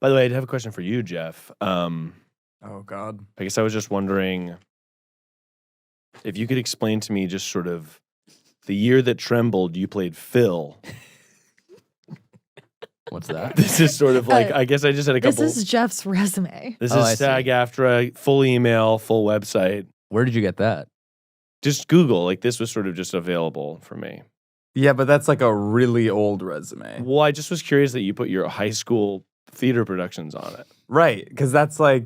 By the way, I have a question for you, Geoff. Oh, God. I guess I was just wondering if you could explain to me just sort of the year that Trembled, you played Phil. What's that? This is sort of like, I guess I just had a couple. This is Geoff's resume. This I is see. SAG-AFTRA, full email, full website. Where did you get that? Just Google. Like, this was sort of just available for me. Yeah, but that's like a really old resume. Well, I just was curious that you put your high school theater productions on it. Right, because that's I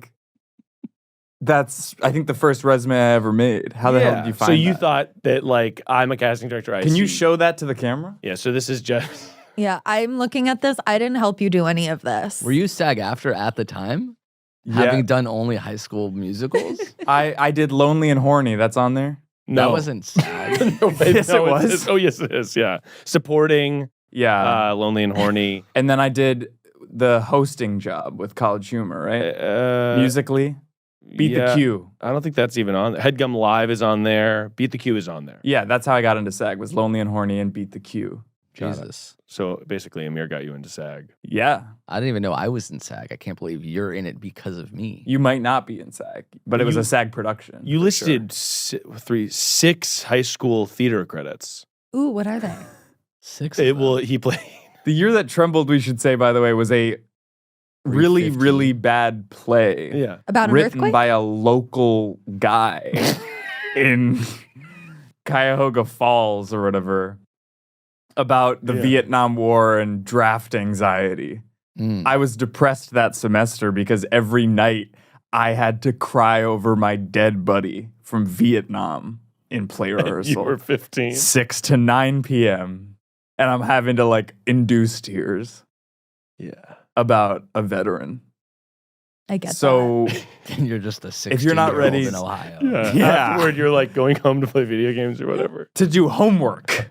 think the first resume I ever made. How the hell did you find So you that? thought that, like, I'm a casting director. Can you show that to the camera? Yeah, so this is just... Yeah, I'm looking at this. I didn't help you do any of this. Were you SAG-AFTRA at the time? Yeah. Having done only high school musicals? I did Lonely and Horny. That's on there? No. That wasn't SAG. Yes, it was. Oh, yes, it is, yeah. Supporting Yeah. Lonely and Horny. And then I did the hosting job with College Humor, right? Musically. Beat the Q. I don't think that's even on. Headgum Live is on there. Beat the Q is on there. Yeah, that's how I got into SAG, was Lonely and Horny and Beat the Q. Jesus. So basically, Amir got you into SAG. Yeah. I didn't even know I was in SAG. I can't believe you're in it because of me. You might not be in SAG, but it was a SAG production. You for listed sure. six high school theater credits. Ooh, what are they? 6 It of them. will. He played. The year that Trembled, we should say, by the way, was a really, 350. really bad play. Yeah. About an Written earthquake? by a local guy in Cuyahoga Falls or whatever, about the Yeah. Vietnam War and draft anxiety. Mm. I was depressed that semester because every night I had to cry over my dead buddy from Vietnam in play rehearsal. You were 15. 6 to 9 p.m. And I'm having to like induce tears Yeah. about a veteran. I get So And you're just a 16 If you're not ready- in Ohio. Yeah. Yeah. Afterward, you're like going home to play video games or whatever. to do homework.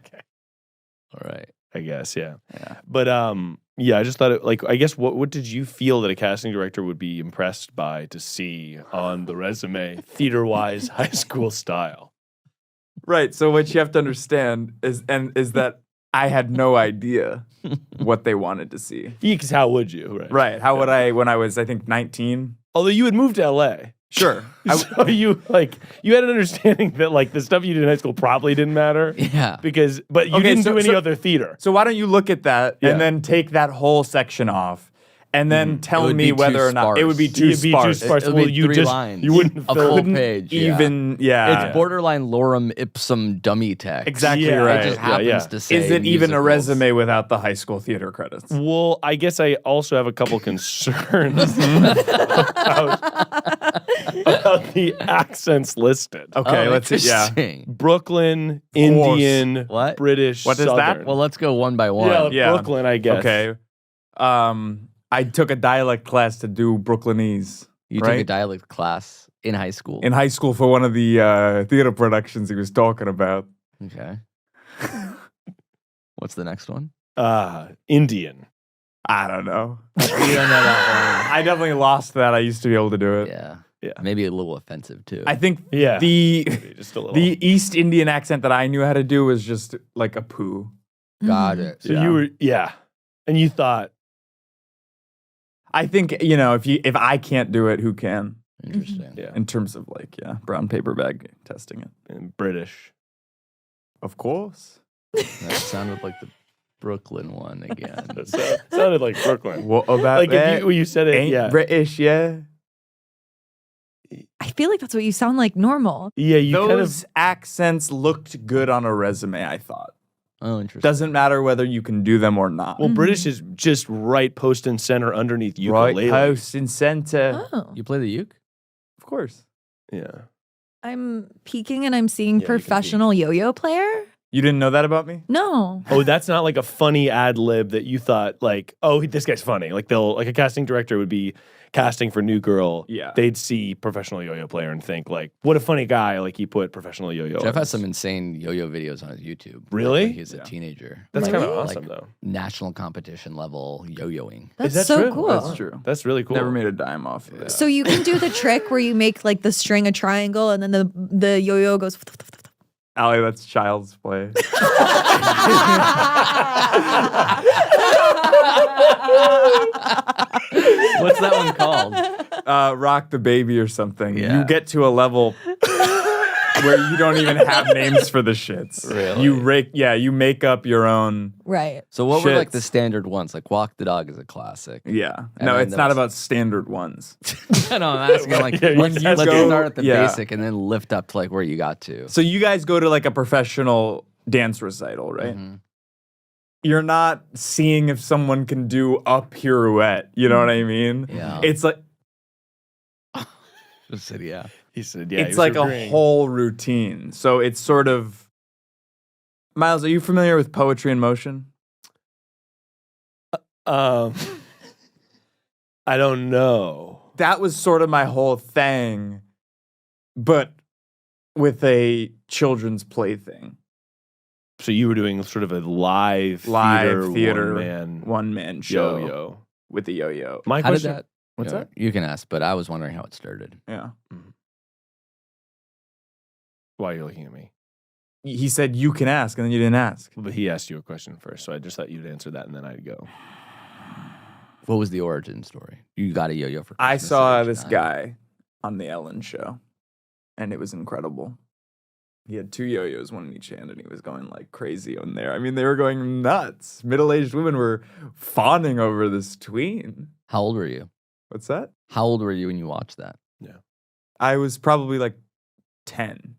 All right. I guess. Yeah. Yeah. But yeah, I just thought it like I guess what did you feel that a casting director would be impressed by to see on the resume, theater wise, high school style? Right. So what you have to understand is that I had no idea what they wanted to see. Because how would you? Right. Right. How would I when I was I think 19? Although you had moved to LA. Sure. So you had an understanding that like the stuff you did in high school probably didn't matter. Yeah. But you Okay, didn't so- do any so- other theater. So why don't you look at that Yeah. and then take that whole section off and then It tell would me be whether too or not it would be sparse. too It'd be too sparse. sparse. It would Well, be you 3 just lines. you wouldn't A fill full Couldn't page. Yeah. even yeah. It's borderline lorem ipsum dummy text. Exactly Yeah, right. It just Yeah, happens yeah. to say Is it even a musicals. resume without the high school theater credits? Well, I guess I also have a couple concerns about the accents listed. Okay, Oh, let's see. Yeah. interesting. Brooklyn, course. Indian, What? British, What is that? Southern. Well, let's go one by one. yeah, Yeah. Brooklyn, I guess. Okay. I took a dialect class to do Brooklynese. You took a right? dialect class in high school. In high school for one of the theater productions he was talking about. Okay. What's the next one? Indian. I don't know. You don't know that I definitely lost that. I used to be able to do one. it. Yeah. Yeah. Maybe a little offensive too. I think Yeah. the Maybe just a little. the East Indian accent that I knew how to do was just like a poo. Got Mhm. it. so yeah. you were and you thought I think, if I can't do it, who can? Interesting. yeah, In terms of brown paper bag testing it. and British. Of course. That sounded like the Brooklyn one again. That sounded like Brooklyn. What about Like that? if you said it, Ain't yeah, British, yeah. I feel like that's what you sound like normal. yeah. You Those accents looked good on a resume, I thought. Oh, interesting. Doesn't matter whether you can do them or not. well, British is just right post and center underneath ukulele. Right post and center. Oh. You play the uke? Of course. Yeah. I'm peeking and I'm Yeah, seeing you can professional yo-yo player. You didn't know that about me? No. Oh, that's not like a funny ad lib that you thought like, oh, this guy's funny. Like a casting director would be casting for New Girl. Yeah. They'd see professional yo-yo player and think like, what a funny guy. Like he put professional yo-yo. Jeff on has his- some insane yo-yo videos on his YouTube. Really? When he's a Yeah. teenager. That's Really? kind of awesome Like- though. National competition level yo-yoing. That's that so true? cool. That's true. That's really cool. Never made a dime off of it. So you can do the trick where you make like the string a triangle and then the yo-yo goes Allie, that's child's play. What's that one called? Rock the Baby or something. Yeah. You get to a level where you don't even have names for the shits. Really? You make up your own. Right. So what were like Shits. the standard ones? Like Walk the Dog is a classic. Yeah. And No, then it's there not was- about standard ones. I know, I'm asking like Yeah, when you let's go- start at the yeah. basic and then lift up to like where you got to. So you guys go to like a professional dance recital, right? Mhm. You're not seeing if someone can do a pirouette. You know what I mean? Yeah. It's like Just said yeah. He said, yeah. it's like a whole routine. So it's sort of. Miles, are you familiar with poetry in motion? I don't know. That was sort of my whole thing, but with a children's play thing. So you were doing sort of a live Theater, one-man one-man show yo-yo. with a yo-yo. My How did question. that? What's that? You can ask, but I was wondering how it started. Yeah. Why are you looking at me? He said you can ask, and then you didn't ask. But he asked you a question first, so I just thought you'd answer that, and then I'd go. What was the origin story? You got a yo-yo for I Christmas saw at age this 9. guy on the Ellen show, and it was incredible. He had 2 yo-yos, one in each hand, and he was going like crazy on there. I mean, they were going nuts. Middle-aged women were fawning over this tween. How old were you? What's that? How old were you when you watched that? I was probably like 10.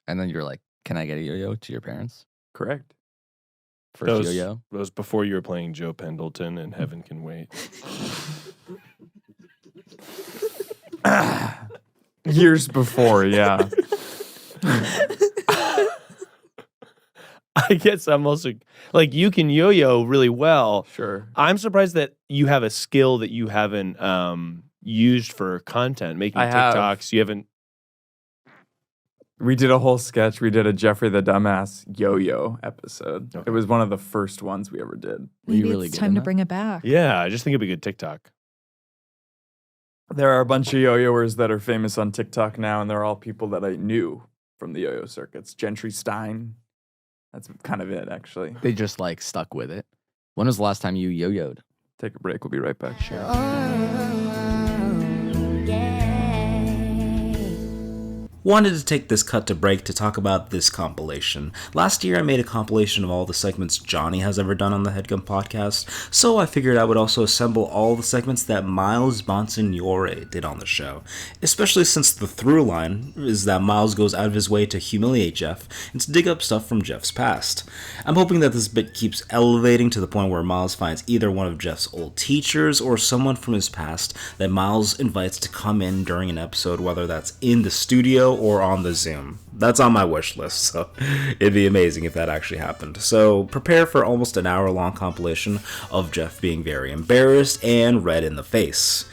And then you're like, can I get a yo-yo to your parents? Correct. First Those- yo-yo? That was before you were playing Joe Pendleton and Heaven Can Wait. Years before, yeah. I guess I'm also like you can yo-yo really well. Sure. I'm surprised that you have a skill that you haven't used for content, making I have. TikToks. You haven't. We did a whole sketch. We did a Jeffrey the Dumbass yo-yo episode. Okay. It was one of the first ones we ever did. Were you Maybe really it's good time in to that? bring it back. Yeah, I just think it'd be a good TikTok. There are a bunch of yo-yoers that are famous on TikTok now, and they're all people that I knew from the yo-yo circuits. Gentry Stein. That's kind of it, actually. They just like stuck with it. When was the last time you yo-yoed? Take a break. We'll be right back. Sure. Wanted to take this cut to break to talk about this compilation. Last year I made a compilation of all the segments Johnny has ever done on the Headgum Podcast, so I figured I would also assemble all the segments that Miles Bonsignore did on the show, especially since the through line is that Miles goes out of his way to humiliate Geoff and to dig up stuff from Geoff's past. I'm hoping that this bit keeps elevating to the point where Miles finds either one of Geoff's old teachers or someone from his past that Miles invites to come in during an episode, whether that's in the studio or on the Zoom. That's on my wish list, so it'd be amazing if that actually happened. So prepare for almost an hour-long compilation of Geoff being very embarrassed and red in the face.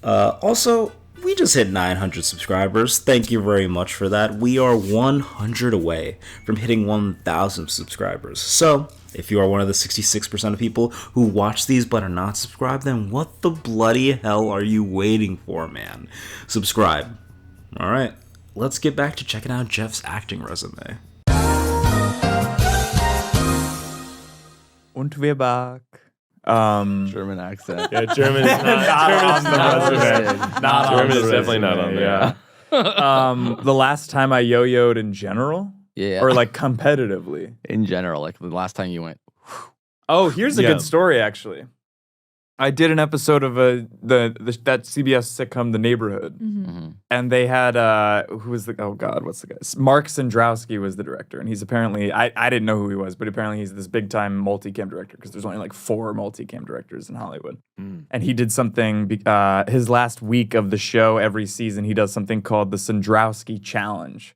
Also, we just hit 900 subscribers. Thank you very much for that. We are 100 away from hitting 1,000 subscribers. So, if you are one of the 66% of people who watch these but are not subscribed, then what the bloody hell are you waiting for, man? Subscribe. Alright, let's get back to checking out Geoff's acting resume. Und wir back. German accent. Yeah, German is Not on the resume. Not on German the is definitely not resume, on there. yeah. The last time I yo-yoed in general? Yeah. Or like competitively? in general, like the last time you went, Oh, here's a Yeah. good story, actually. I did an episode of that CBS sitcom, The Neighborhood, and they had who was what's the guy? Mark Sandrowski was the director, and he's apparently I didn't know who he was, but apparently he's this big time multicam director because there's only like 4 multicam directors in Hollywood, and he did something. His last week of the show, every season, he does something called the Sandrowski Challenge,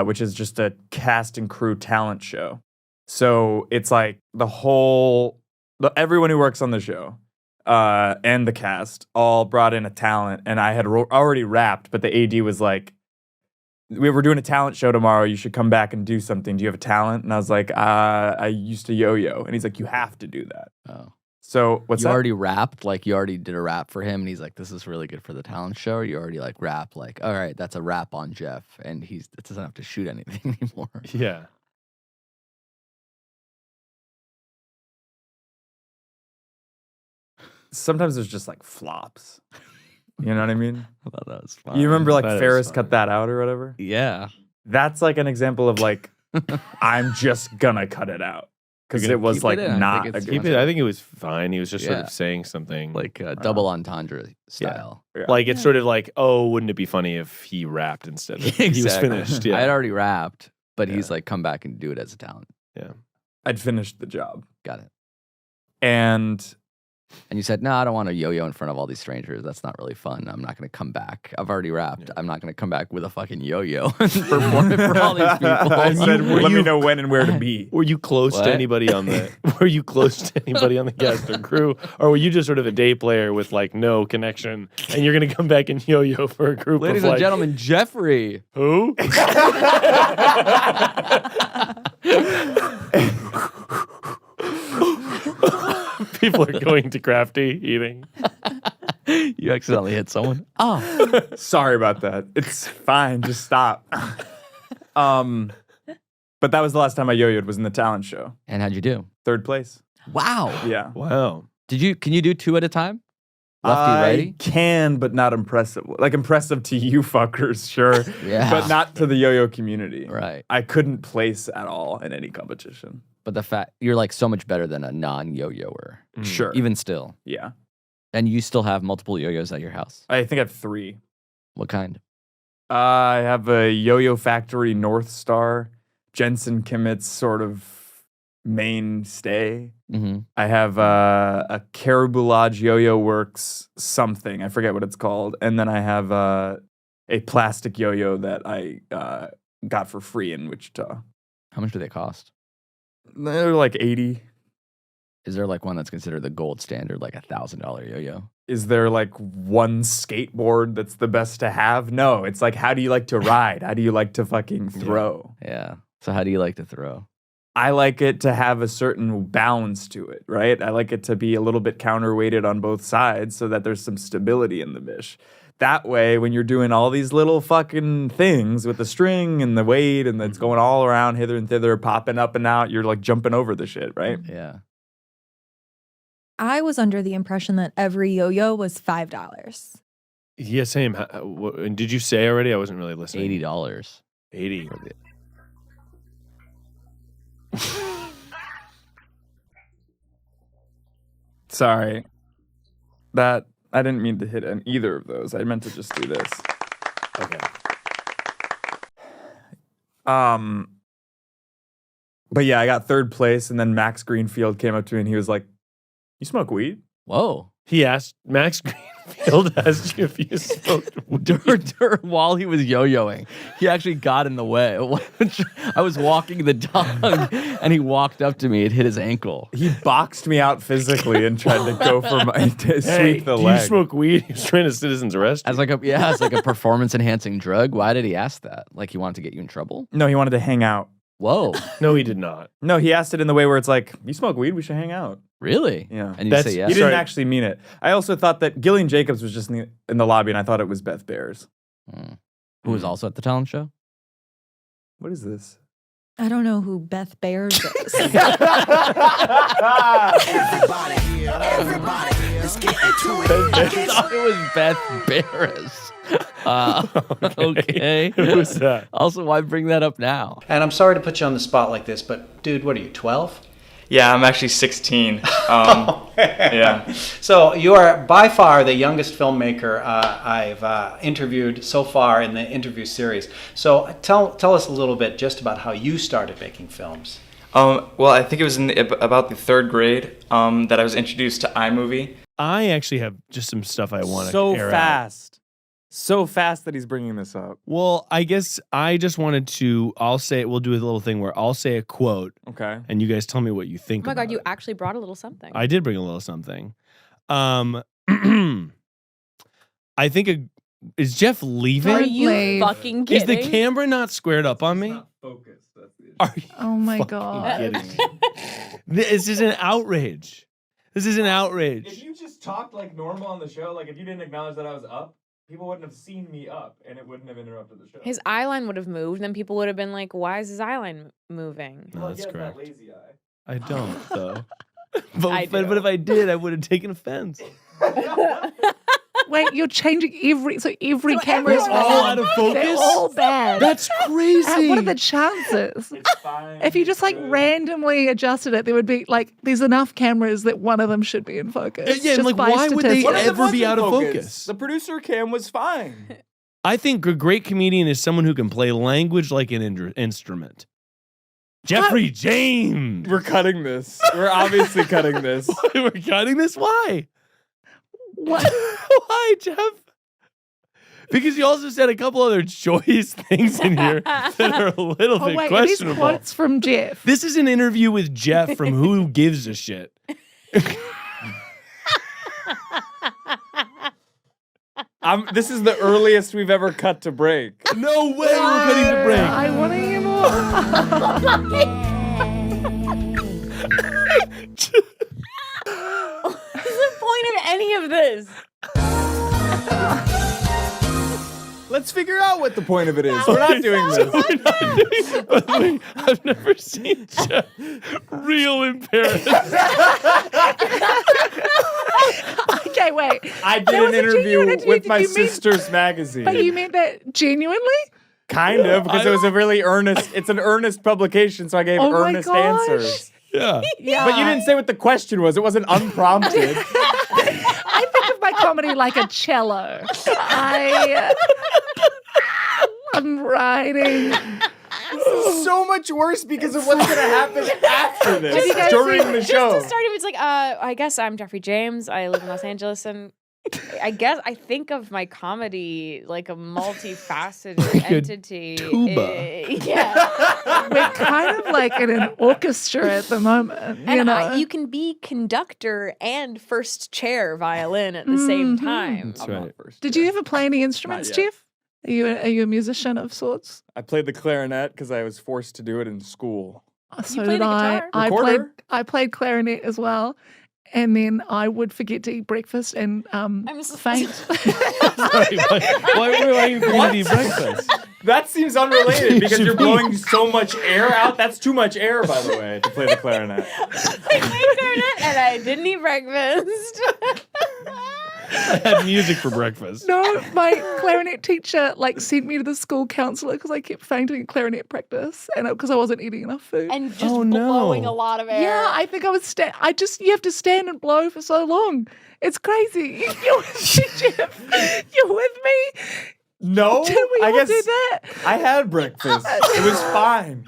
which is just a cast and crew talent show. So it's like everyone who works on the show. And the cast all brought in a talent, and I had already rapped, but the AD was like, "We were doing a talent show tomorrow. You should come back and do something. Do you have a talent?" And I was like, "I used to yo-yo." And he's like, "You have to do that." oh, So what's You that? already rapped, like you already did a rap for him, and he's like, "This is really good for the talent show." Or you already like rap, like, "All right, that's a rap on Geoff," and it doesn't have to shoot anything anymore. Yeah. Sometimes there's just like flops. You know what I mean? I thought that was fun. You remember like That is Ferris fun. cut that out or whatever? Yeah. That's like an example of like, I'm just gonna cut it out. Because You're it gonna was keep like it in. I not think a it's good Keep it. I think it was fine. He was just sort Yeah. of saying something. Like double entendre style. Like it's sort of like, oh, wouldn't it be funny if he rapped instead of he was Exactly. finished? I Yeah. had already rapped, but he's Yeah. like, come back and do it as a talent. I'd finished the job. Got it. And And you said, no, I don't want to yo-yo in front of all these strangers. That's not really fun. I'm not going to come back. I've already rapped. Yeah. I'm not going to come back with a fucking yo-yo and perform it for all these people. I said, let me know when and where to be. Were you close What? to anybody on the? Were you close to anybody on the cast or crew, or were you just sort of a day player with like no connection, and you're gonna come back and yo-yo for a group Ladies of and like gentlemen, Jeffrey. who? People are going to Crafty eating. You accidentally hit someone. Oh. Sorry about that. It's fine. Just stop. But that was the last time I yo-yoed was in the talent show. And how'd you do? 3rd place. Wow. Yeah. Wow. Can you do 2 at a time? Lefty, I righty? can, but not impressive. Like impressive to you fuckers, sure. Yeah. But not to the yo-yo community. Right. I couldn't place at all in any competition. But the fact you're like so much better than a non-yo-yoer. Sure. Even still. Yeah. And you still have multiple yo-yos at your house. I think I have 3. What kind? I have a Yo-Yo Factory North Star, Jensen Kimmett's sort of mainstay. Mm-hmm. I have a Caribou Lodge Yo-Yo Works something. I forget what it's called. And then I have a plastic yo-yo that I got for free in Wichita. How much do they cost? They're like 80. Is there like one that's considered the gold standard, like $1,000 yo-yo? Is there like one skateboard that's the best to have? No, it's like, how do you like to ride? How do you like to fucking throw? Yeah. So how do you like to throw? I like it to have a certain balance to it, right? I like it to be a little bit counterweighted on both sides so that there's some stability in the bish. That way, when you're doing all these little fucking things with the string and the weight and it's going all around hither and thither, popping up and out, you're like jumping over the shit, right? Yeah. I was under the impression that every yo-yo was $5. Yeah, same. And did you say already? I wasn't really listening. $80. 80. Sorry. That, I didn't mean to hit either of those. I meant to just do this. Okay. But yeah, I got 3rd place and then Max Greenfield came up to me and he was like, "You smoke weed?" Whoa. He asked Max Greenfield asked you if you smoked weed. While he was yo-yoing, he actually got in the way. I was walking the dog, and he walked up to me and hit his ankle. He boxed me out physically and tried to go for my to Hey, sweep the do leg. you smoke weed? He was trying to citizen's arrest. As like a performance-enhancing drug. Why did he ask that? Like he wanted to get you in trouble? No, he wanted to hang out. Whoa. No, he did not. No, he asked it in the way where it's like, "You smoke weed? We should hang out." Really? Yeah. And you That's- say He yes? didn't Sorry. actually mean it. I also thought that Gillian Jacobs was just in the lobby, and I thought it was Beth Bears. Who was also at the talent show? What is this? I don't know who Beth Bears is. I thought it was Beth Barris. Okay. Who's that? Also, why bring that up now? And I'm sorry to put you on the spot like this, but dude, what are you, 12? Yeah, I'm actually 16. Yeah. So you are by far the youngest filmmaker I've interviewed so far in the interview series. So tell us a little bit just about how you started making films. Well, I think it was in about the 3rd grade that I was introduced to iMovie. I actually have just some stuff I want to So air out. fast. So fast that he's bringing this up. Well, I guess I just wanted to. We'll do a little thing where I'll say a quote, Okay. and you guys tell me what you think. Oh my about God, you it. actually brought a little something. I did bring a little something. I think is Geoff leaving? Are you Leave. fucking Is kidding? the camera not squared up on me? Focused. That's the issue. Are you Oh my fucking God. kidding me? This is an outrage. This is an outrage. If you just talked like normal on the show, like if you didn't acknowledge that I was up, people wouldn't have seen me up, and it wouldn't have interrupted the show. His eye line would have moved, then people would have been like, "Why is his eye line moving?" No, that's he has correct. That lazy eye. I don't though. But I do. if I did, I would have taken offense. Wait, you're changing every camera is everyone- all out of focus? They're all bad. That's crazy. What are the chances? It's fine. If you just like randomly adjusted it, there would be like there's enough cameras that one of them should be in focus. Yeah, and just like, by why would they statistics. ever be out of focus? The producer cam was fine. I think a great comedian is someone who can play language like an instrument. Jeffrey James. We're cutting this. We're obviously cutting this. We're cutting this? Why? What? Why, Jeff? Because you also said a couple other choice things in here that are a little Oh bit wait, are these questionable. quotes from Geoff? This is an interview with Geoff from Who Gives a Shit. This is the earliest we've ever cut to break. No way we're cutting to break. I want to hear more. What's the point of any of this? Let's figure out what the point of it is. We're not doing this. By the way, I've never seen Jeff real embarrassed. Okay, wait. I did There an was a genuine interview interview. with Did my you mean- sister's magazine. But you meant that genuinely? Kind of, because it was a really earnest, it's an earnest publication, so I gave Oh my earnest gosh. answers. Yeah. Yeah. But you didn't say what the question was. It wasn't unprompted. I think of my comedy like a cello. I'm writing. This is so much worse because of what's going to happen after Have you this, guys during seen- the Just show. to start, it's like, I guess I'm Jeffrey James. I live in Los Angeles, and I guess I think of my comedy like a multifaceted entity. tuba. Yeah. We're kind of like in an orchestra at the moment. You And know? you can be conductor and first chair violin at the same time. That's right. Did you ever play any instruments, Not yet. Geoff? Are you a musician of sorts? I played the clarinet because I was forced to do it in school. So play did the I. guitar? Recorder? I played clarinet as well. And then I would forget to eat breakfast and faint. Sorry, why are you forgetting to eat breakfast? That seems unrelated because you're blowing so much air out. That's too much air, by the way, to play the clarinet. I played clarinet and I didn't eat breakfast. I had music for breakfast. No, my clarinet teacher sent me to the school counselor because I kept fainting in clarinet practice and because I wasn't eating enough food. And just Oh, no. blowing a lot of air. Yeah, I think I was. You have to stand and blow for so long. It's crazy. You're with me, Geoff. You're with me. No, Did we I all guess do that? I had breakfast. It was fine.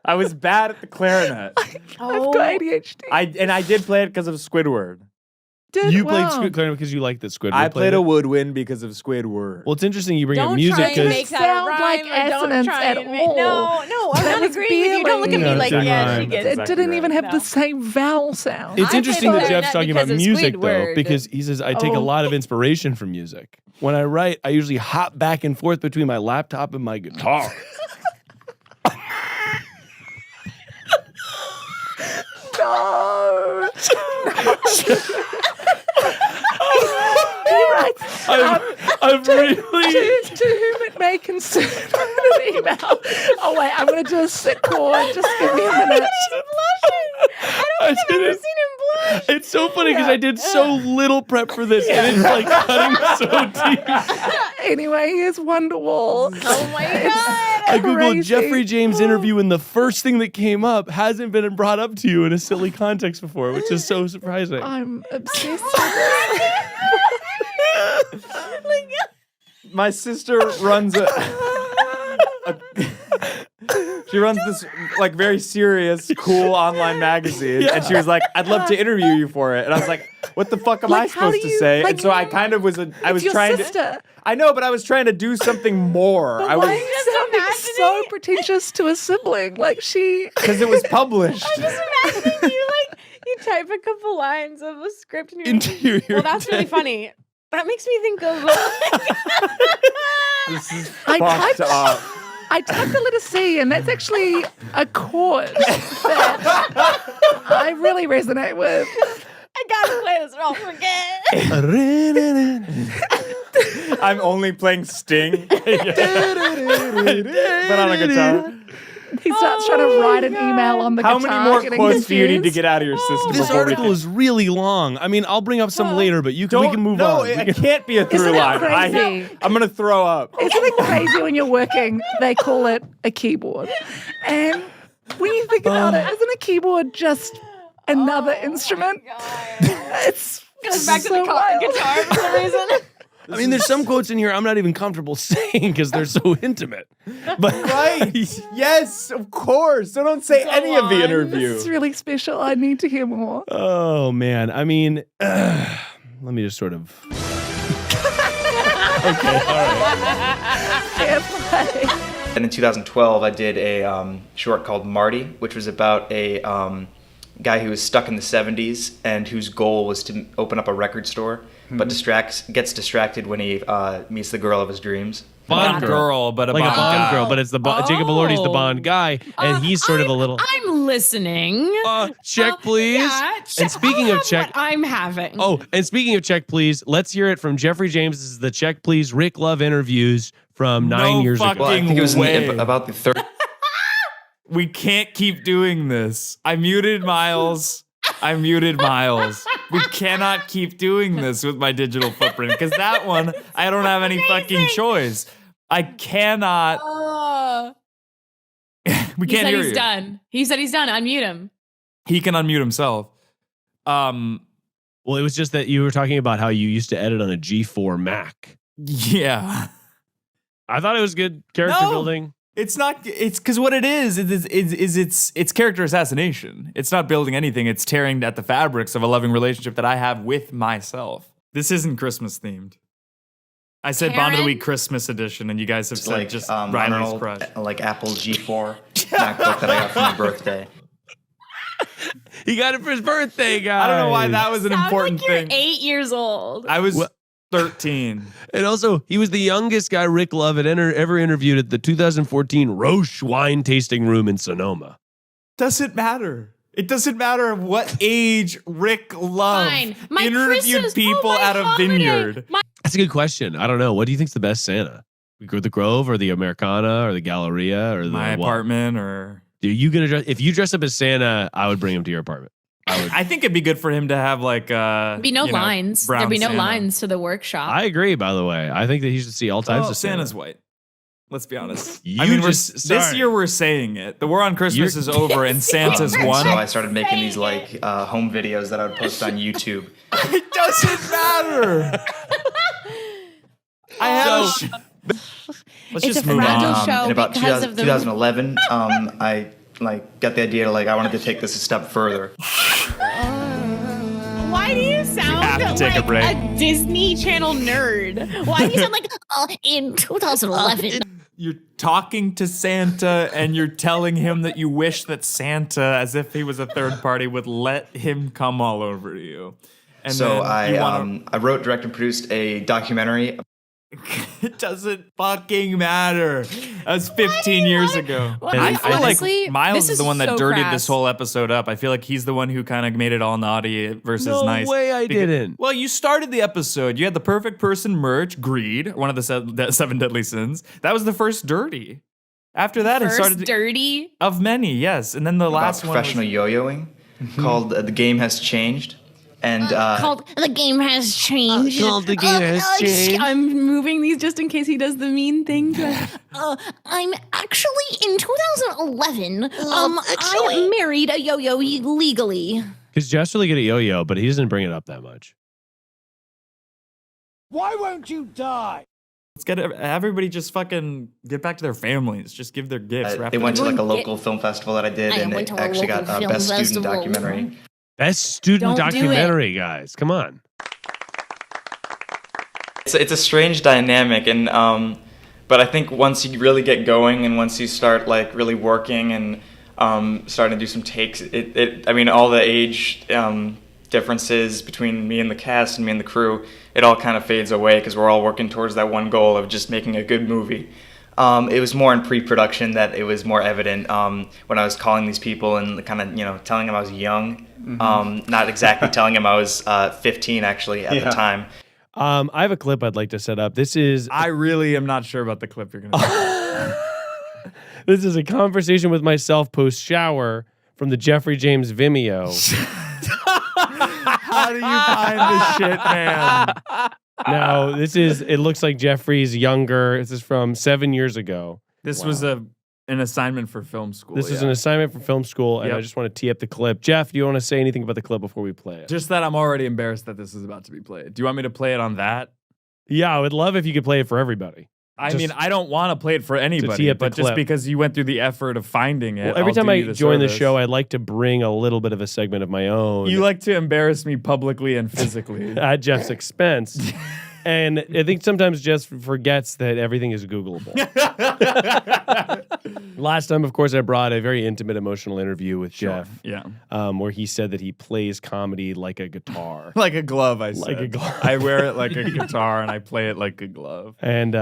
I was bad at the clarinet. I've got ADHD. I did play it because of Squidward. You played clarinet because you liked that Squidward. I played a it? woodwind because of Squidward. Well, it's interesting you bring up Don't music try and because make that Sound a like rhyme, or don't assonance try at and make- all. No, I'm That not was agreeing with you. Don't look at me barely- like, No, yeah, she it's gets It exactly didn't right. even have No. the same vowel sound. it's I interesting played that Jeff's clarinet talking about because of music though, Squidward. because he says I take a Oh. lot of inspiration from music. When I write, I usually hop back and forth between my laptop and my guitar. No. He writes, I've really. to whom it may concern an email. Oh wait, I'm gonna do a sick chord. Just give me a minute. I didn't- It's so funny because I did so little prep for this, and it's like cutting so deep. Anyway, here's Wonderwall. Oh my god. I googled Crazy. Jeffrey James interview, and the first thing that came up hasn't been brought up to you in a silly context before, which is so surprising. I'm obsessed with this. My sister runs she runs this very serious, cool online magazine, and she was like, "I'd love to interview you for it." And I was like, "What the fuck am I Like, how supposed do to you- say?" like, And so I kind of was It's your trying sister. to. I know, but I was trying to do something more. But I why was are you sounding so pretentious to a sibling? Like she. because it was published. Just imagining you you type a couple lines of a script and you're Interior. well, that's really funny. That makes me think of This is I fucked typed- up. I typed the letter C, and that's actually a chord that I really resonate with. I got gotta play this. Don't forget. I'm only playing Sting, but on a guitar. He starts trying to write an email on the How guitar. many more getting quotes do you need to confused. get out of your system? This before we article can- is really long. I mean, I'll bring up some later, but we can move no, on. it can't be a through Isn't it line. crazy? I'm gonna throw up. Isn't it crazy when you're working, they call it a keyboard? And when you think about it, isn't a keyboard just another instrument? It's Goes back to so the wild. guitar for some reason. I mean, there's some quotes in here I'm not even comfortable saying because they're so intimate. But Right? Yes, of course. So don't say any of the This interview. is really special. I need to hear more. oh man, I mean, let me just sort of. Okay, all right. Fair play. And in 2012, I did a short called Marty, which was about a guy who was stuck in the 70s and whose goal was to open up a record store, but gets distracted when he meets the girl of his dreams. Bond girl, but a Like Bond a Bond guy. girl, but it's the Jacob Elordi's the Bond guy, and he's sort of a little. I'm listening. Check, please. Yeah, And speaking I'll of have check, what I'm having. oh, and speaking of check, please, let's hear it from Jeffrey James. This is the Check Please Rick Love interviews from 9 years ago. Well, I think it was about the third. We can't keep doing this. I muted Miles. We cannot keep doing this with my digital footprint because that one, I don't have any fucking choice. I cannot. We He can't said hear he's you. done. He said he's done. Unmute him. He can unmute himself. Well, it was just that you were talking about how you used to edit on a G4 Mac. Yeah. I thought it was good character building. It's not. It's because what it is it's character assassination. It's not building anything. It's tearing at the fabrics of a loving relationship that I have with myself. This isn't Christmas themed. I said Bond of the Karen? Week Christmas edition, and you guys have said Like just on Riley's an crush. like Apple G4 MacBook that I got for my birthday. He got it for his birthday, guys. I don't know why that was an Sounds important like you're thing. 8 years old. I was What? 13. And also, he was the youngest guy Rick Love had ever interviewed at the 2014 Roche Wine Tasting Room in Sonoma. Doesn't matter. It doesn't matter what age Rick Love Fine. My interviewed Christmas- people my at a holiday. vineyard. That's a good question. I don't know. What do you think's the best Santa? The Grove or the Americana or the Galleria or the My what? apartment, or Are you gonna dress? If you dress up as Santa, I would bring him to your apartment. I think it'd be good for him to have like There'd be no you know, lines. brown There'd be no Santa. lines to the workshop. I agree. By the way, I think that he should see all types Oh, of Santa. Santa's white. Let's be honest. You I mean, just- this sorry. year we're saying it. The war on Christmas is over and Santa's And won. So I started making these like home videos that I would post on YouTube. It doesn't matter. I have. Let's It's just a move fragile on. show. In about because of the- 2011, I like got the idea to like I wanted to take this a step further. Why do you sound have to take a like break. Disney Channel nerd? Why do you sound like in 2011? You're talking to Santa and you're telling him that you wish that Santa, as if he was a third party, would let him come all over you. And So then you wanna- I wrote, directed, and produced a documentary. It doesn't fucking matter. That was 15 years ago. Well, And I feel honestly, like Miles this is the is one that so dirtied crass. this whole episode up. I feel like he's the one who kind of made it all naughty versus No nice. way I didn't. Well, you started the episode. You had the perfect person merch, greed, one of the seven deadly sins. That was the first dirty. After that, it First started dirty. of many, yes. And then the last About one was, professional yo-yoing called The Game Has Changed. And Called The Game Has Changed. Called The Game Has Changed. I'm moving these just in case he does the mean thing. I'm actually in 2011. I married a yo-yo legally. Because Jeff's really good at yo-yo, but he doesn't bring it up that much. Why won't you die? let's get everybody just fucking get back to their families. Just give their gifts. wrap they it went to up. like a local film festival that I did, and went it to a actually got local film Best Student festival. Documentary. Best student Don't do it. documentary, guys. Come on. It's a strange dynamic, and but I think once you really get going and once you start like really working and starting to do some takes, I mean all the age differences between me and the cast and me and the crew, it all kind of fades away because we're all working towards that one goal of just making a good movie. It was more in pre-production that it was more evident when I was calling these people and kind of, telling them I was young. Not exactly telling them I was 15 actually at the time. I have a clip I'd like to set up. This is I really am not sure about the clip you're going to this is a conversation with myself post-shower from the Jeffrey James Vimeo. How do you find this shit, man? Now, it looks like Jeffrey's younger. This is from 7 years ago. This was an assignment for film school. This is an assignment for film school, and I just want to tee up the clip. Jeff, do you want to say anything about the clip before we play it? Just that I'm already embarrassed that this is about to be played. Do you want me to play it on that? Yeah, I would love if you could play it for everybody. I mean, I don't want to play it for anybody, but just because you went through the effort of finding it. Well, every time I join the show, I'd like to bring a little bit of a segment of my own. You like to embarrass me publicly and physically. At Jeff's expense. And I think sometimes Jeff forgets that everything is Googleable. Last time, of course, I brought a very intimate, emotional interview with Geoff. Yeah. Where he said that he plays comedy like a guitar. Like a glove, I said. Like a glove. I wear it like a guitar and I play it like a glove. And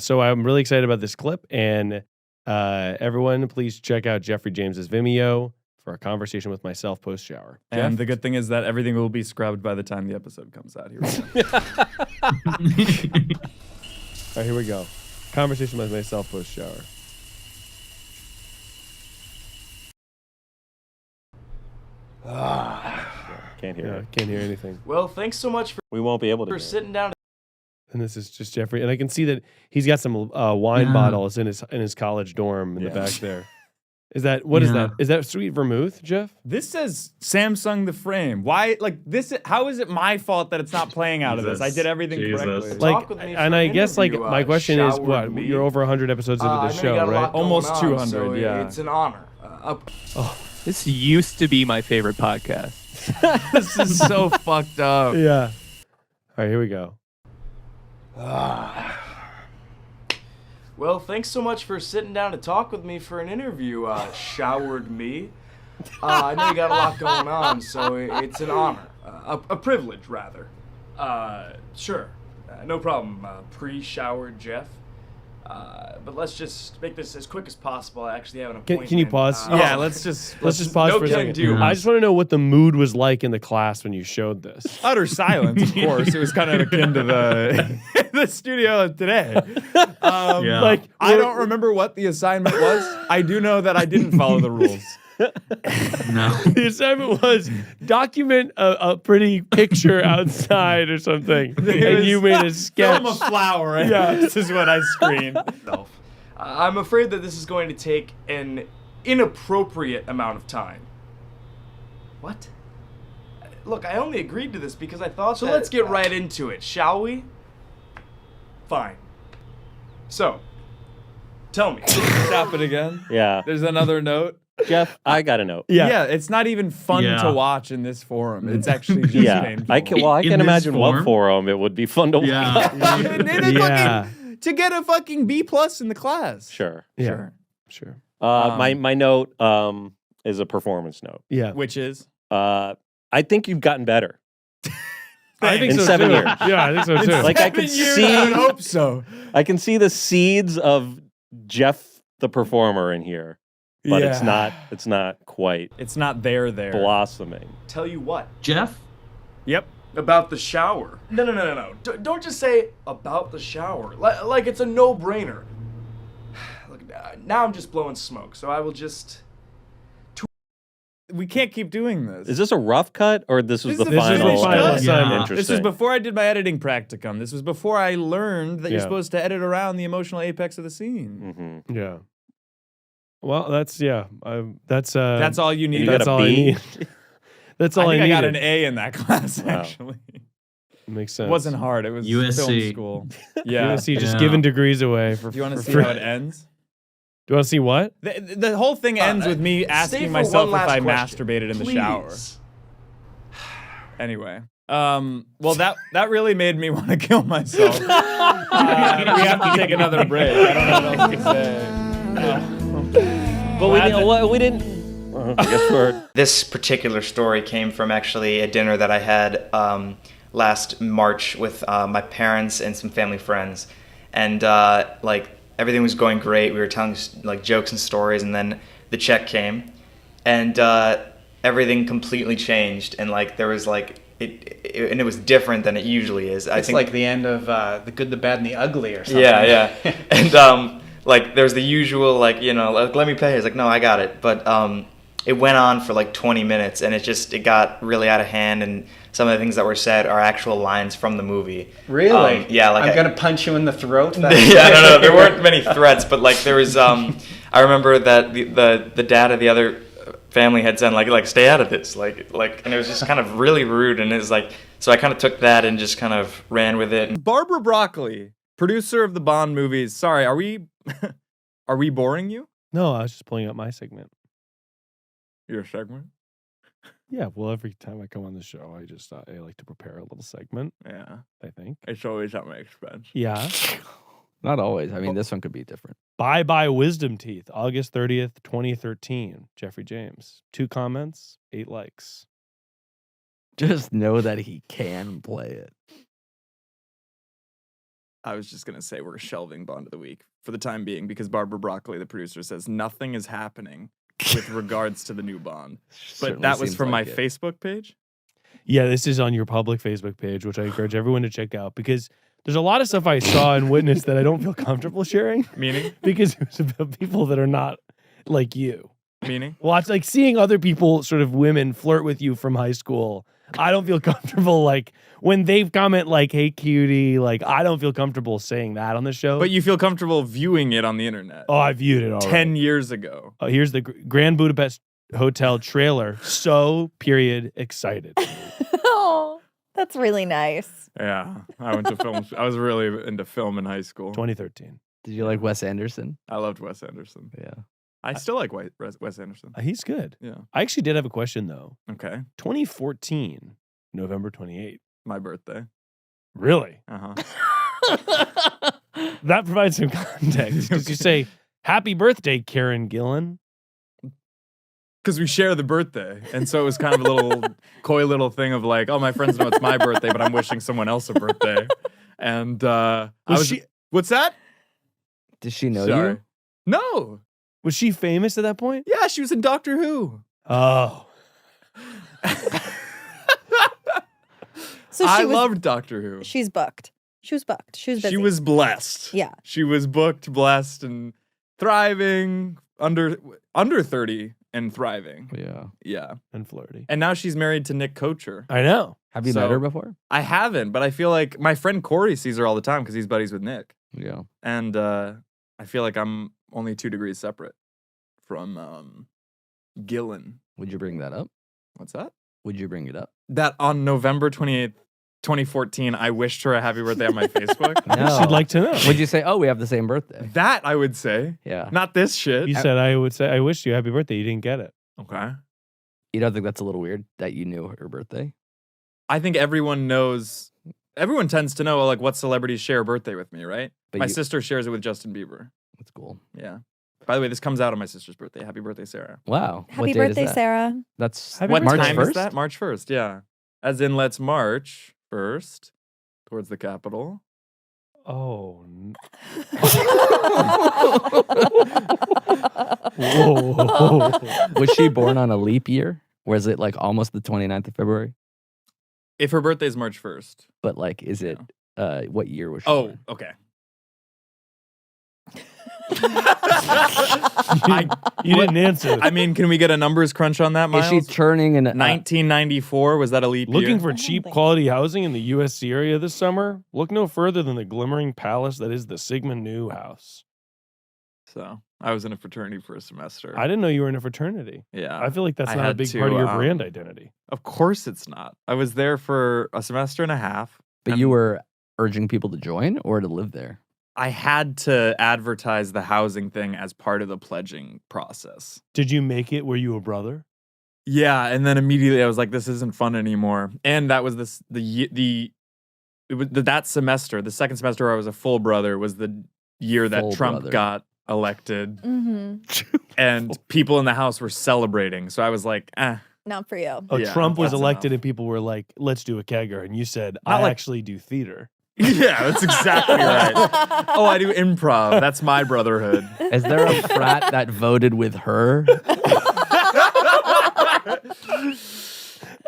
so I'm really excited about this clip. And everyone, please check out Jeffrey James's Vimeo for a conversation with myself post-shower. And Geoff? the good thing is that everything will be scrubbed by the time the episode comes out. Here we go. All right, here we go. Conversation with myself post-shower. Can't hear it. Can't hear anything. Well, thanks so much We won't be able to for hear it. sitting down. And this is just Jeffrey. And I can see that he's got some wine bottles in his college dorm in the back there. Is that what is that? Is that sweet vermouth, Geoff? This says Samsung the frame. Why, like this? How is it my fault that it's not playing out of this? I did everything correctly. Like, and I guess like my question is, what? You're over 100 episodes into the show, right? Almost 200. So yeah, it's an honor. This used to be my favorite podcast. This is so fucked up. Yeah. All right, here we go. Well, thanks so much for sitting down to talk with me for an interview, Showered Me. I know you got a lot going on, so it's an honor. A privilege, rather. Sure. No problem. Pre-showered Geoff. But let's just make this as quick as possible. I actually have an appointment. Can you pause? Yeah, let's just pause no for a second. do. I just want to know what the mood was like in the class when you showed this. Utter silence, of course. It was kind of akin to the studio today. Like I don't remember what the assignment was. I do know that I didn't follow the rules. No. The assignment was document a pretty picture outside or something, and you made a sketch. Film a flower. Right? Yeah, this is what I screened. I'm afraid that this is going to take an inappropriate amount of time. What? Look, I only agreed to this because I thought so. Let's get right into it, shall we? Fine. So, tell me. Stop it again. Yeah. There's another note. Geoff, I got a note. Yeah, it's not even fun to watch in this forum. It's actually just painful. I can't imagine what forum it would be fun to watch. To get a fucking B+ in the class. Sure. Sure. My note is a performance note. Yeah. Which is? I think you've gotten better. I think in so 7 too. year. Yeah, I think so too. Like I could see. I would hope so. I can see the seeds of Geoff the performer in here, but it's not quite. It's not there. Blossoming. Tell you what, Geoff? Yep. About the shower. No. Don't just say about the shower. Like it's a no-brainer. Look, now I'm just blowing smoke, so I will just. We can't keep doing this. Is this a rough cut or this was the This is final? the final assignment. Interesting. This was before I did my editing practicum. This was before I learned that you're supposed to edit around the emotional apex of the scene. Mm-hmm. Yeah. Well, that's That's all you need. You got That's a all I B? need. That's all I think I got needed. an A in that class, actually. Makes sense. It wasn't hard. It was USC. film school. Yeah. USC just giving degrees away for. Do you want to for see free. how it ends? Do you want to see what? The whole thing ends with me stay asking for myself one if last I question, masturbated in the please. shower. Anyway. Well, that really made me want to kill myself. We have to take another break. I don't know what else to say. But we didn't. I guess we're. This particular story came from actually a dinner that I had last March with my parents and some family friends. And everything was going great. We were telling like jokes and stories, and then the check came, and everything completely changed. And like there was like and it was different than it usually is. It's like the end of The Good, the Bad, and the Ugly or something. Yeah. And like there's the usual like, you know, like, let me pay. It's like, no, I got it. But it went on for like 20 minutes, and it got really out of hand, and some of the things that were said are actual lines from the movie. Really? Yeah, like I'm gonna punch you in the throat. Yeah, no, there weren't many threats, but like there was I remember that the dad of the other family had said like stay out of this, like and it was just kind of really rude, and it was like, so I kind of took that and just kind of ran with it. Barbara Broccoli, producer of the Bond movies. Sorry, are we boring you? No, I was just pulling up my segment. Your segment? Yeah, well, every time I come on the show, I like to prepare a little segment. Yeah, I think it's always at my expense. Yeah, Not always. I mean, this one could be different. Bye Bye Wisdom Teeth, August 30th, 2013. Jeffrey James. 2 comments, 8 likes. Just know that he can play it. I was just gonna say we're shelving Bond of the Week for the time being because Barbara Broccoli, the producer, says nothing is happening with regards to the new Bond. But Certainly that was seems from like my it. Facebook page. Yeah, this is on your public Facebook page, which I encourage everyone to check out because there's a lot of stuff I saw and witnessed that I don't feel comfortable sharing. Meaning? Because it was about people that are not like you. Meaning? Well, it's like seeing other people, sort of women, flirt with you from high school. I don't feel comfortable, like, when they comment, like, hey, cutie, like, I don't feel comfortable saying that on the show. But you feel comfortable viewing it on the internet. Oh, I viewed it already. 10 years ago. Oh, here's the Grand Budapest Hotel trailer. So, period, excited. Oh, that's really nice. Yeah, I went to film. I was really into film in high school. 2013. Did you like Wes Anderson? I loved Wes Anderson. Yeah. I still like Wes Anderson. He's good. Yeah. I actually did have a question, though. Okay. 2014, November 28th. My birthday. Really? Uh-huh. That provides some context. Because you say, happy birthday, Karen Gillan. Because we share the birthday. And so it was kind of a little coy little thing of like, oh, my friends know it's my birthday, but I'm wishing someone else a birthday. And what's that? Did she know Sorry. you? No. Was she famous at that point? Yeah, she was in Doctor Who. Oh. So I loved Doctor Who. She's booked. She was booked. She was busy. She was blessed. Yeah. She was booked, blessed, and thriving, under 30 and thriving. Yeah. Yeah. And flirty. And now she's married to Nick Kocher. I know. Have you met her before? I haven't, but I feel like my friend Corey sees her all the time because he's buddies with Nick. Yeah. And I feel like I'm only 2 degrees separate from Gillan. Would you bring that up? What's that? Would you bring it up? That on November 28th, 2014, I wished her a happy birthday on my Facebook. No. She'd like to know. Would you say, oh, we have the same birthday? That I would say. Yeah. Not this shit. You said, I would say, I wish you happy birthday. You didn't get it. Okay. You don't think that's a little weird that you knew her birthday? I think everyone knows. Everyone tends to know like what celebrities share a birthday with me, right? But My sister shares it with Justin Bieber. That's cool. Yeah. By the way, this comes out on my sister's birthday. Happy birthday, Sarah. Wow. Happy birthday, Sarah. That's What March time 1st? is that? March 1st, yeah. As in, let's march first towards the Capitol. Oh. Whoa. Was she born on a leap year? Or is it like almost the 29th of February? If her birthday is March 1st. But like, is it, what year was she Oh, born? okay. You didn't answer. I mean, can we get a numbers crunch on that, Miles? Is she turning in 1994? Was that a leap Looking year? for cheap quality housing in the USC area this summer? Look no further than the glimmering palace that is the Sigmund New House. So, I was in a fraternity for a semester. I didn't know you were in a fraternity. Yeah. I feel like that's I not a had big to, part of your brand identity. Of course it's not. I was there for a semester and a half. But you were urging people to join or to live there? I had to advertise the housing thing as part of the pledging process. Did you make it? Were you a brother? Yeah, and then immediately I was like, "This isn't fun anymore." And that was that semester, the second semester where I was a full brother, was the year that Full Trump brother. got elected, Mm-hmm. and people in the house were celebrating. So I was like, Not for you. Oh, Yeah, Trump was that's elected enough. and people were like, let's do a kegger. And you said, Not I like- actually do theater. Yeah, that's exactly right. Oh, I do improv. That's my brotherhood. Is there a frat that voted with her?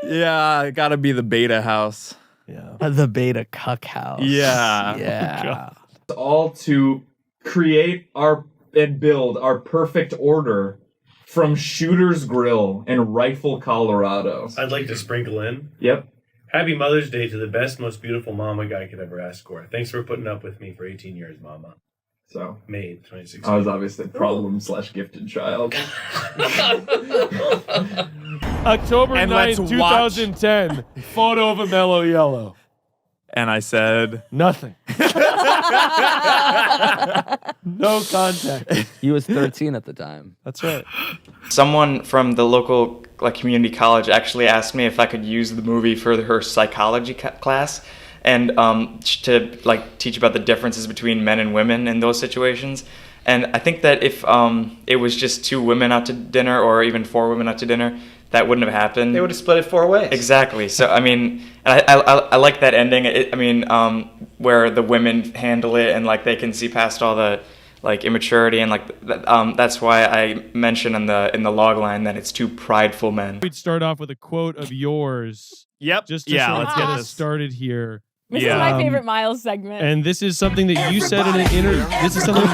Yeah, gotta be the Beta House. Yeah. The Beta Cuck House. Yeah. Yeah. All to create and build our perfect order from Shooter's Grill in Rifle, Colorado. I'd like to sprinkle in. Yep. Happy Mother's Day to the best, most beautiful mom a guy could ever ask for. Thanks for putting up with me for 18 years, Mama. So, May 2016. I was obviously a problem/gifted child. October And 9th, let's 2010. Photo of a mellow yellow. And I said, Nothing. No contact. He was 13 at the time. That's right. Someone from the local community college actually asked me if I could use the movie for her psychology class and to teach about the differences between men and women in those situations. And I think that if it was just 2 women out to dinner or even 4 women out to dinner, that wouldn't have happened. They would have split it 4 ways. Exactly. So I mean, and I like that ending. Where the women handle it and they can see past all the immaturity and that's why I mentioned in the log line that it's 2 prideful men. We'd start off with a quote of yours. Yep. Just to let's get us started here. This is my favorite Miles segment. And this is something that you said in an interview. This is something.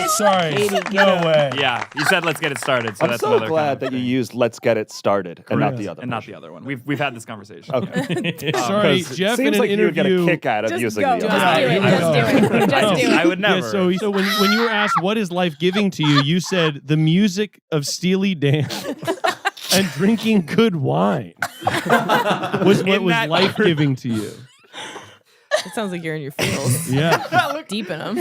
Sorry. No way. Yeah, you said let's get it started. So I'm that's so another glad that you used "Let's get it started" and not Correct. the other. and not the other one. We've had this conversation. Okay. Sorry, 'Cause Jeff. Seems in an like you would interview, get a kick out of Just using go. the Just other. do it. I Just know. do it. Just do it. I would never. Yeah, so when you were asked what is life giving to you, you said the music of Steely Dan and drinking good wine was what was life giving to you. It sounds like you're in your feels. Yeah. Deep in them.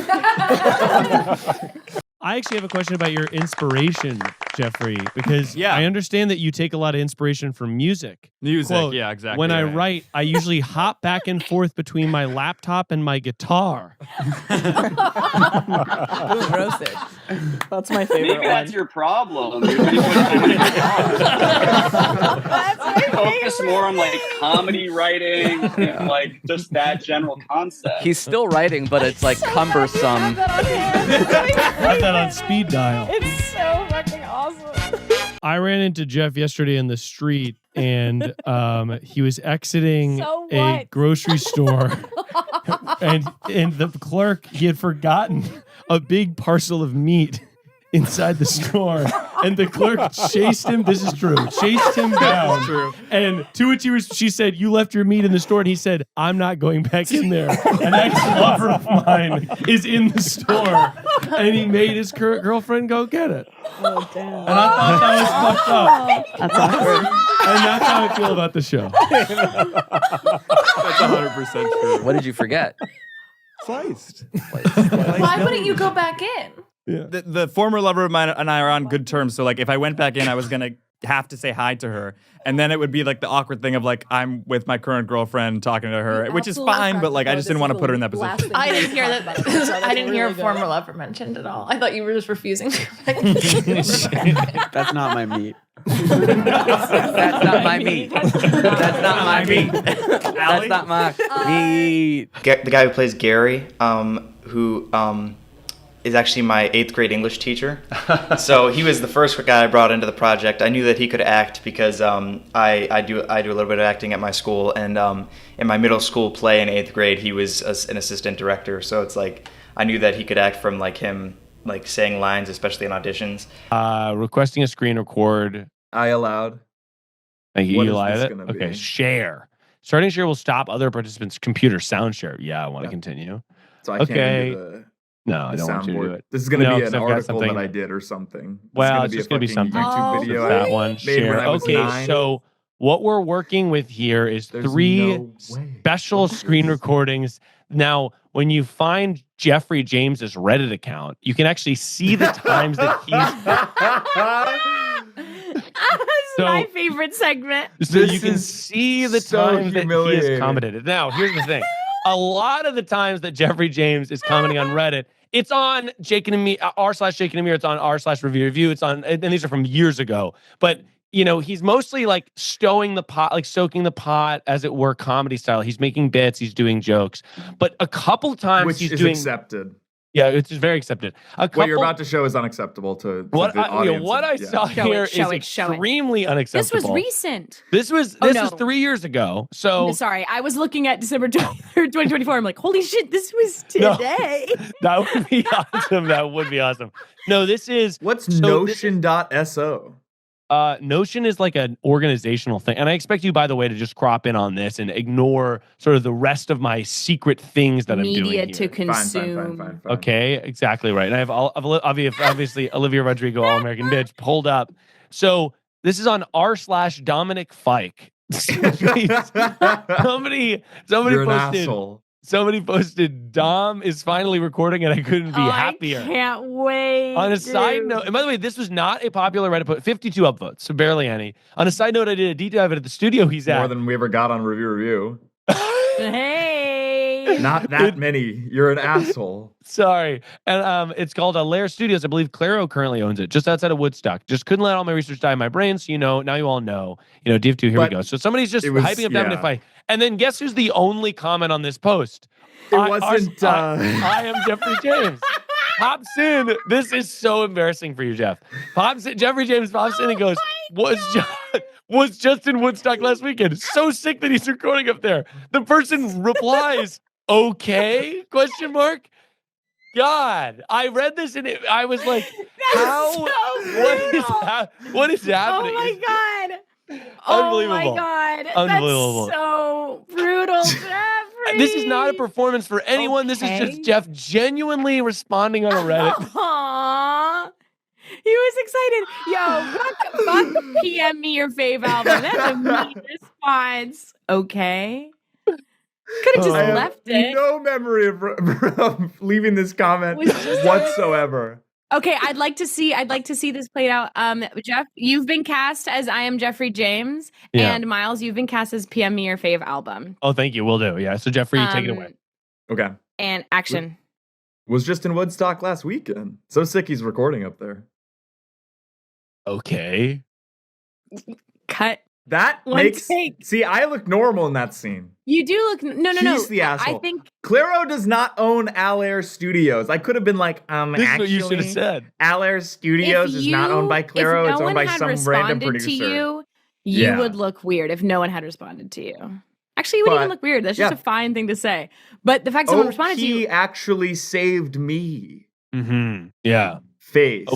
I actually have a question about your inspiration, Jeffrey, because Yeah. I understand that you take a lot of inspiration from music. Music, Quote, yeah, exactly. When I right. write, I usually hop back and forth between my laptop and my guitar. Boom, roasted. That's my favorite Maybe one. that's your problem. You're putting too much time on your focus more on comedy writing and just that general concept. He's still writing, but it's cumbersome. Have that on speed dial. It's so fucking awesome. I ran into Jeff yesterday in the street, and he was exiting So a what? grocery store, and the clerk, he had forgotten a big parcel of meat inside the store, and the clerk chased him. This is true. Chased him down. True. And to which she said, "You left your meat in the store," and he said, "I'm not going back in there." An ex-lover of mine is in the store, and he made his girlfriend go get it. Oh, damn. And I thought that was fucked up. That's awkward. And that's how I feel about the show. That's 100% true. What did you forget? Sliced. Why wouldn't you go back in? Yeah. The former lover of mine and I are on good terms. So if I went back in, I was gonna have to say hi to her, and then it would be the awkward thing of I'm with my current girlfriend talking to her, which is fine. But I just didn't want to put her in that position. I didn't hear that. I didn't hear a former lover mentioned at all. I thought you were just refusing to. That's not my meat. That's not my meat. That's not my meat. That's not my meat. The guy who plays Gary, who is actually my 8th grade English teacher. So he was the first guy I brought into the project. I knew that he could act because I do a little bit of acting at my school, and in my middle school play in 8th grade, he was an assistant director. So it's I knew that he could act from him saying lines, especially in auditions. Requesting a screen record. I allowed. Thank you. What You is allowed this it? gonna be? Okay. Share. Starting share will stop other participants' computer sound share. Yeah, I want to continue. So I Okay. can't do No, I the don't want you to do soundboard. it. This is going to No, be 'cause an I've got article something- that I did or something. Well, it's it's just going to be fucking something. YouTube video I That one. made Share. when I was Okay, 9. so what we're working with here is There's 3 no way. special screen recordings. Now, when you find Jeffrey James's Reddit account, you can actually see the times that This is my favorite segment. So you can see the so times that he has humiliating. commented. Now, here's the thing. A lot of the times that Jeffrey James is commenting on Reddit, it's on Jake and Amir, r/Jake and Amir, it's on r/Review Review, it's on, and these are from years ago. But he's mostly like stowing the pot, like soaking the pot, as it were, comedy style. He's making bits, he's doing jokes, but a couple times Which he's is doing accepted. Yeah, it's very accepted. What you're about to show is unacceptable to what the audience. what I saw here is extremely unacceptable. This was recent. This was 3 years ago. So sorry, I was looking at December 23rd, 2024. I'm like, holy shit, this was today. That would be awesome. That would be awesome. No, this is what's Notion.so. Notion is like an organizational thing. And I expect you, by the way, to just crop in on this and ignore sort of the rest of my secret things that I'm doing Media here. to consume. Fine. Okay, exactly right. And I have obviously Olivia Rodrigo, All American Bitch, pulled up. So this is on r/Dominic Fike. somebody You're an posted. asshole. Somebody posted, Dom is finally recording and I couldn't be happier. I can't wait. On a side note, and by the way, this was not a popular Reddit post, 52 upvotes, so barely any. On a side note, I did a deep dive into the studio he's at. More than we ever got on Review. Hey. Not that many. You're an asshole. Sorry. And it's called Lair Studios. I believe Claro currently owns it, just outside of Woodstock. Just couldn't let all my research die in my brain, so now you all know. DF2, here we go. So somebody's just hyping up Dominic Fike. And then guess who's the only comment on this post? It wasn't... I am Jeffrey James. Pops in. This is so embarrassing for you, Geoff. Jeffrey James pops in and goes, was just in Woodstock last weekend. So sick that he's recording up there. The person replies, okay? ? God, I read this and I was like, how? What is happening? Oh my God. Unbelievable. Oh my God. Unbelievable. That's so brutal, Jeffrey. This is not a performance for anyone. This is just Geoff genuinely responding on a Reddit. Aww. He was excited. Yo, fuck PM me your fave album. That's a mean response. Okay. Could have just left it. No memory of leaving this comment whatsoever. Okay, I'd like to see this played out. Geoff, you've been cast as I am Jeffrey James, and Miles, you've been cast as PM me your fave album. Oh, thank you. Will do. Yeah. So Jeffrey, take it away. Okay. And action. Was just in Woodstock last weekend. So sick he's recording up there. Okay. Cut. That See, I look normal in that scene. You do look no. He's the asshole. I think Claro does not own Lair Studios. I could have been like, this is what you should have said. Lair Studios is not owned by Claro. It's owned by some random producer. You would look weird if no one had responded to you. Actually, you wouldn't even look weird. That's just a fine thing to say. But the fact someone responded to you, he actually saved me. Mm-hmm. Yeah. Face.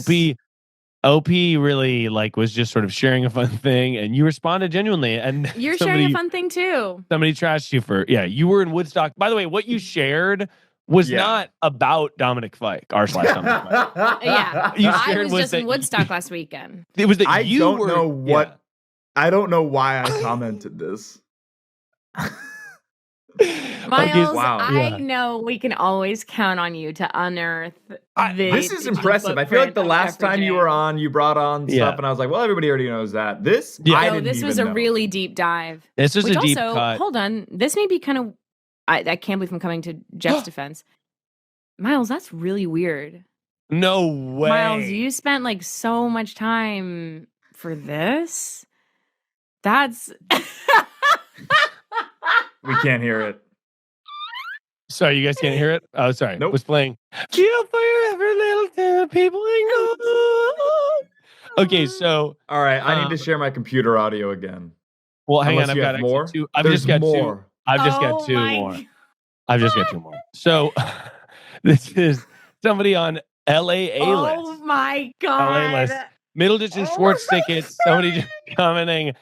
OP really was just sort of sharing a fun thing, and you responded genuinely. And you're sharing a fun thing too. Somebody trashed you for you were in Woodstock. By the way, what you shared was not about Dominic Fike, r/Dominic Fike. I was just in Woodstock last weekend. It was that I don't know why I commented this. Miles, I know we can always count on you to unearth this is impressive. I feel like the last time you were on, you brought on stuff, and I was like, well, everybody already knows that. This was a really deep dive. This was a deep cut. Hold on. This may be kind of... I can't believe I'm coming to Geoff's defense. Miles, that's really weird. No way. Miles, you spent so much time for this? That's... We can't hear it. Sorry, you guys can't hear it? Oh, sorry. Nope. It was playing. Feel for every little thing that people ignore. Okay, so... All right, I need to share my computer audio again. Well, hang on. I've got more. I've just got two. I've just got two more. I've just got two more. So, this is somebody on LA A-List. Oh, my God. LA List. Middleditch and Schwartz tickets. Somebody just commenting...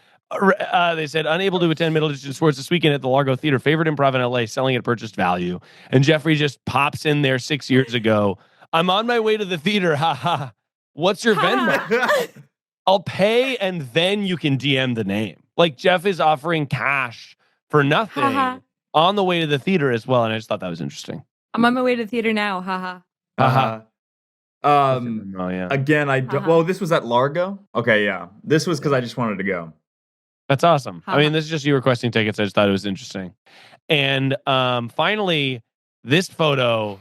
they said, unable to attend Middleditch and Schwartz this weekend at the Largo Theater. Favorite improv in LA, selling at purchased value. And Jeffrey just pops in there 6 years ago. I'm on my way to the theater. Ha ha. What's your Venmo? I'll pay and then you can DM the name. Geoff is offering cash for nothing on the way to the theater as well. And I just thought that was interesting. I'm on my way to the theater now. Haha. Again, I don't... Well, this was at Largo? Okay, yeah. This was because I just wanted to go. That's awesome. I mean, this is just you requesting tickets. I just thought it was interesting. And finally, this photo.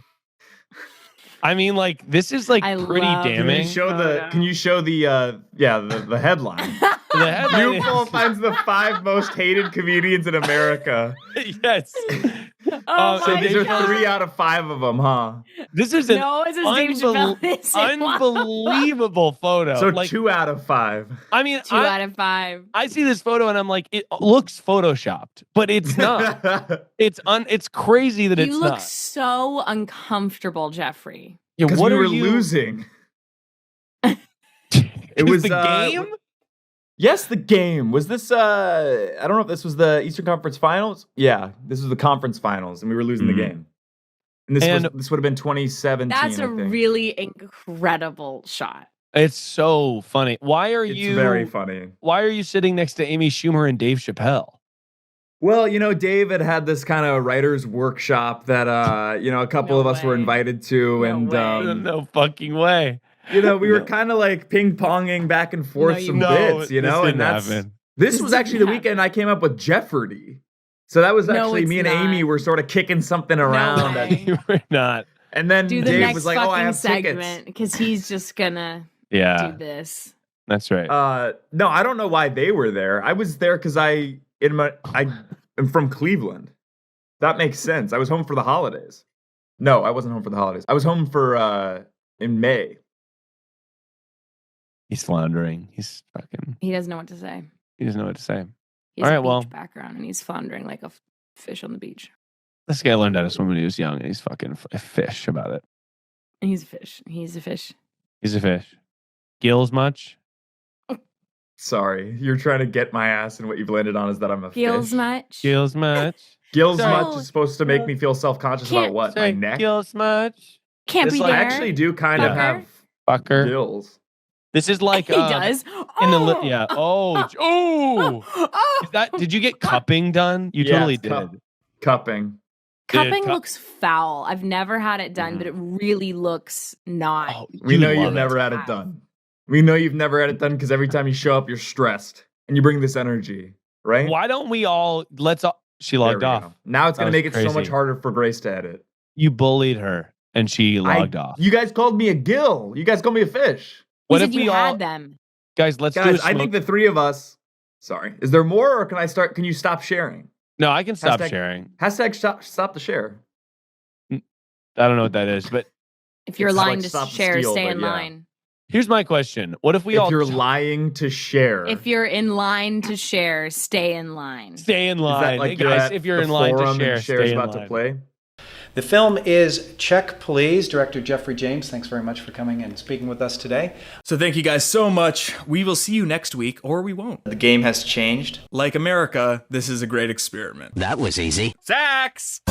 I mean, this is pretty damning. Can you show the headline? The headline New poll finds the 5 most hated comedians in America. Yes. So these are 3 out of 5 of them, huh? This is an No, it's a Dave Chappelle. unbelievable photo. So like 2 out of 5. I mean, 2 out of 5. I see this photo and I'm like, it looks photoshopped, but it's not. It's crazy that it's You look not. so uncomfortable, Jeffrey. Yeah, Because what we are were you losing. It was the game. Yes, the game. Was this I don't know if this was the Eastern Conference Finals? Yeah, this was the conference finals and we were losing the game. And this would have been 2017. That's a I think. really incredible shot. It's so funny. Why are It's you very funny. Why are you sitting next to Amy Schumer and Dave Chappelle? Well, Dave had this kind of writer's workshop that a couple of us were invited to, No fucking way. we were kind of like ping-ponging back and forth some bits, this and happen. this was actually the weekend I came up with Jeopardy. So that was No, actually it's me and not. Amy were sort of kicking something around. You were not. And then Do the Dave next was like, fucking "Oh, I have segment tickets." because he's just gonna Yeah. do this. That's right. No, I don't know why they were there. I was there because I am from Cleveland. That makes sense. I was home for the holidays. No, I wasn't home for the holidays. I was home for in May. He's floundering. He's fucking. He doesn't know what to say. He doesn't know what to say. He All has right, a beach well, background and he's floundering like a fish on the beach. this guy learned how to swim when he was young, and he's fucking a fish about it. He's a fish. He's a fish. He's a fish. Gills much? Sorry, you're trying to get my ass, and what you've landed on is that I'm a Feels fish. much. Gills much? Gills Sorry. much is supposed to make me feel self-conscious about what? Sorry, My neck? Gills much? Can't be I there. actually do kind of Fucker. have Fucker. gills. This is like He does. in the yeah. Is that? Did you get cupping done? You Yeah, totally it's did. Cupping. Cupping looks foul. I've never had it done, but it really looks not. We know you've love never had it done. We know you've never had it done because every time you show up, you're stressed and you bring this energy, right? Why don't we all? She There logged we off. go. Now it's That going to was make it so crazy. much harder for Grace to edit. You bullied her, and she logged off. You guys called me a gill. You guys called me a fish. What You if said we you all? had them. Guys, let's do a Guys, smoke. I think the 3 of us. Sorry. Is there more or can you stop sharing? No, I can stop Hashtag- sharing. Hashtag stop the share. I don't know what that is, but If you're It's lying like to stop the share, steal, stay but in yeah. line. here's my question: what if we If all you're lying to share. If you're in line to share, stay in line. stay in Is line? that like Hey, guys, at if you're the in line to forum share, and Cher's stay in about line. to play? The film is Check Please. Director Jeffrey James, thanks very much for coming and speaking with us today. So thank you guys so much. We will see you next week, or we won't. The game has changed. Like America, this is a great experiment. That was easy. Sax!